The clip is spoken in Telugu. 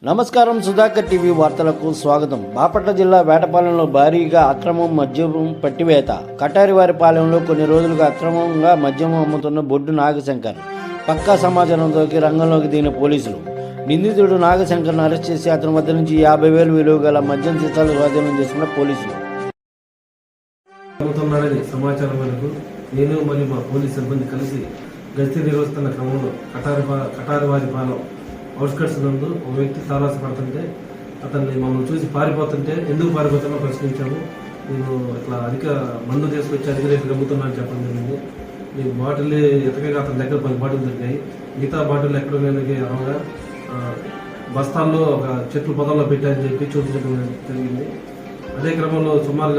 నమస్కారం. సుధాకర్ టీవీ వార్తలకు స్వాగతం. బాపట్ల జిల్లా వేటపాలెంలో భారీగా అక్రమం మద్యం పట్టివేత. కటారివారిపాలెంలో కొన్ని రోజులుగా అక్రమంగా మద్యం అమ్ముతున్న బొడ్డు నాగశంకర్ పక్కా సమాచారంతో రంగంలోకి దిగిన పోలీసులు నిందితుడు నాగశంకర్ను అరెస్ట్ చేసి అతని వద్ద నుంచి 50,000 విలువ గల మద్యం సీసాలు స్వాధీనం చేసుకున్న పోలీసులు. సమాచారం మేరకు నేను మరియు మా పోలీస్ సిబ్బంది కలిసి గస్తీ నిర్వహిస్తున్న క్రమంలో కటారివారిపాలెం అవుట్స్కట్స్ నందు ఒక వ్యక్తి తారాసపడుతుంటే అతన్ని మమ్మల్ని చూసి పారిపోతుంటే ఎందుకు పారిపోతున్నా ప్రశ్నించాము. నేను ఇట్లా అధిక మందు తీసుకొచ్చి అధిక రేటు గమ్ముతున్నా అని చెప్పడం జరిగింది. నేను బాటిల్ ఎతకగా అతని దగ్గర 10 బాటిల్ దొరికాయి. మిగతా బాటిల్ ఎక్కడ లేనిది అనగా బస్తాల్లో ఒక చెట్లు పొదల్లో పెట్టారని చెప్పి చూపించడం జరిగింది. అదే క్రమంలో సుమారుగా